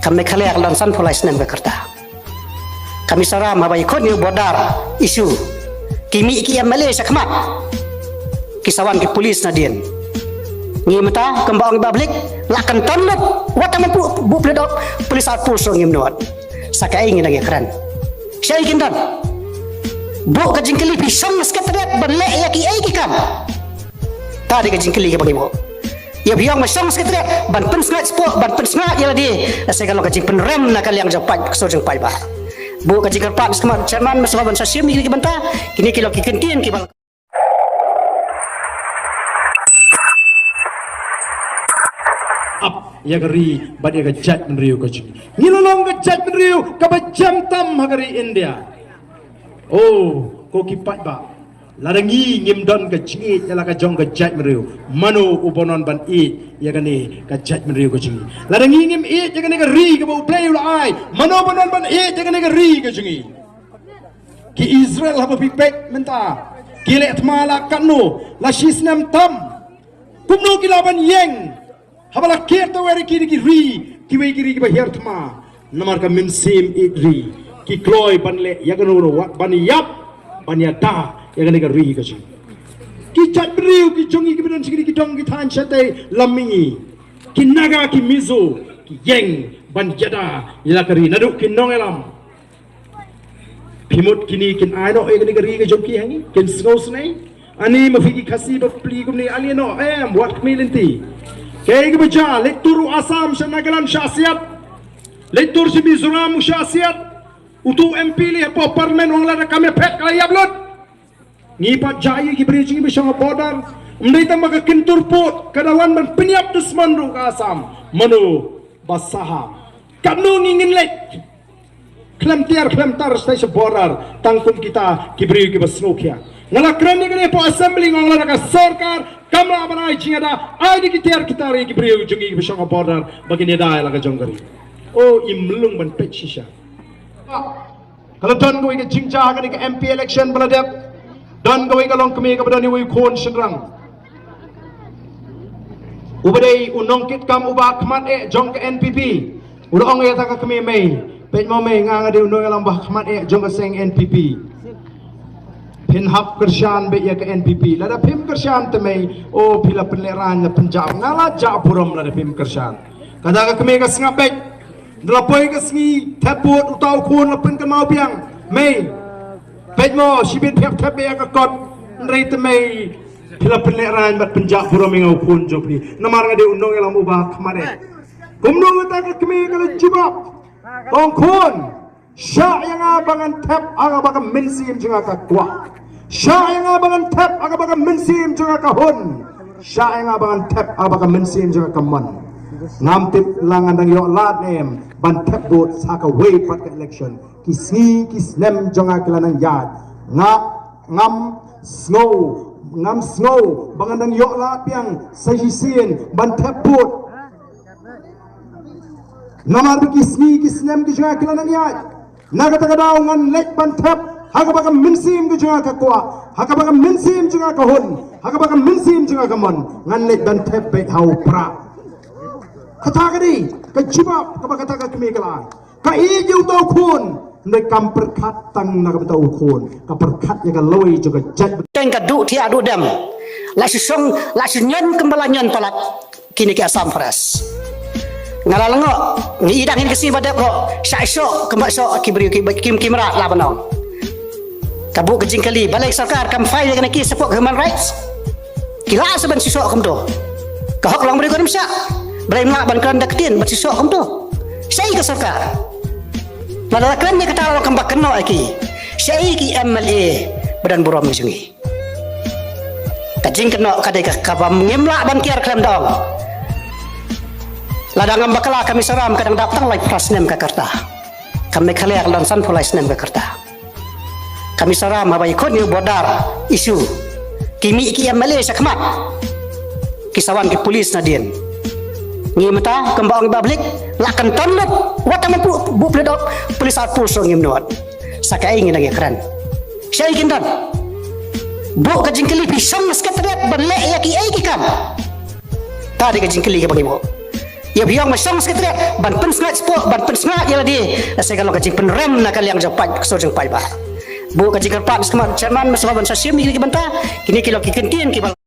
kami kalian lansan pulai senem ke kerta. Kami saram abai kon ni bodar isu kimi ki Malaysia kemat kisawan ki polis nadien ngimta kembang bablik lakan tonlet watang bu pledok polis atpul so ngimnot sakai ingin lagi keren saya ingin dan bu kajingkeli pisang sekretariat berlek ya ki ai ki kam tadi kajingkeli ke bagi bu ya biang masang sekretariat ban pensngat sport ban pensngat ya ladi saya kalau kajing penrem nak kalian japai so jeng pai ba bu kajing kerpat semat chairman masalah ban sasim ni ki banta kini kilo ki kentin ki bal up ya gari badi ga jat menriu ka jing nilolong ga jat menriu ka bajam tam hagari India oh ko ki pat ba larangi ngimdon ka jingi yala ka jong ka jat menriu mano ubonon ban i ya gani ka jat menriu ka jing larangi ngim i ya gani ka ri ka bu play ula ai mano bonon ban i ya gani ka ri ka jingi ki Israel haba pipek menta ki le tmala kanu la shisnam tam kumno kilaban yeng habala kerta wari kiri ki ri ki wei kiri ki bahir thma namar ka minsim idri ki kloy banle yaganuro bani yap bani da yagane ka ri ka chi ki chat briu ki jongi ki bidan sigri ki dong ki than chate lammi ki naga ki mizo ki yeng ban jada ila kari nadu ki nongelam pimut kini kin aino yagane ka ri ka jongi hangi kin snos nei ani mafiki khasi ba pli kum ni alieno em wat milinti kaya ke baca lektur Asam Nagaland syasiat lektur si Mizoram syasiat utu MP li po parlemen wang lada kami pet kala yablot ngipat jaya ki beri jingi bisang bodar mendai tambah ke kintur pot kadawan ban penyap dusman ru ka Asam manu basaha kanu ngingin lek klem tar stai sebodar tangkum kita ki beri ki basnokia ngala krani kene po assembly ngong lada ka sarkar kamla banai chingada ai di kitiar kitari ki brio jungi ki bisong border bagini dai la ka jonggari oh imlung ban pet shisha kalau don go ke jingja ka ni ke MP election baladep don go ke long kemi ka badani wi khon senrang ubadai unongkit kam uba khmat e jong ke NPP urong ya ta ka kemi mei pet mo mei nga de unong lang ba khmat e jong ka seng NPP pin hap kersyan be ya ke NPP lada pim kersyan temai oh pila penleran na Punjab ngala japuram lada pim kersyan kada ka keme ka snga be dlapoy ka sngi thapot utaw khon la pen ka mau piang mei pej mo sibit phep thap be ya ka kot nrei temai pila penleran bat Punjab puram ngau khon jopni namar ngade unong elam ubah khamare kumno ta ka keme ka jibab ong khon sya yang abangan tap aga baka mensim jenga ka kwa sya yang abangan tap aga baka mensim jenga ka hon sya yang abangan tap aga baka mensim jenga ka man ngam tip langan dang yo lat nem ban tap bot saka wait pat ka election kisni kisnem jenga kilanang yad ngam snow bangan dang yo lat piang sahisien ban tap bot namar kisni kisnem jenga kilanang yad naga daw ngan lek ban tap haga baka minsim ke junga ka kwa haga baka minsim junga ka hon haga baka minsim junga ka mon ngan lek ban tap be hau pra kata ka di ka jiba ka baka ta ka kemi kala ka i ju to khon ne kam perkat tang na ka to khon ka perkat ya ka loi juga jat teng ka du thi adu dam la si song la si nyen kembalanyan palat kini ke Asam Fresh ngalalengo ni idangin kesi pada kok syaiso kembak so kibri kimra la banong kabu kejing kali balik sarkar kam file dengan ki support human rights kila saban sisok kem tu kahok lang beri ko nimsa beri mak ban kan daktin bat sisok kem tu sai ke sarkar ladalakan ni kata kembak keno aki sai ki MLA badan burom sungi kajing keno kadai ka pam ngimla ban kiar klem dong ladang bakala kami saram kadang datang like prasnem ke kerta kami kalian lansan pulai senem ke kerta kami saram abai kon ni bodar isu kimi ki Malaysia kemat kisawan ki polis nadien ngimta kembang bablik lakan tonlet watang bu pledok polis atpul so ngimnot sakai ingin lagi keren saya ingin dan bu kajingkeli pisang sekretariat berlek ya ki ai ki kam tadi kajingkeli ke bagi bu Ya biang masang sekali ban pensngat sport ban pensngat ya di saya kalau kajik penrem nak kalian japat sojeng pai ba bu kajik kerpat sama chairman masalah ban sasim ni kita bantah kini kilo kikentin kibal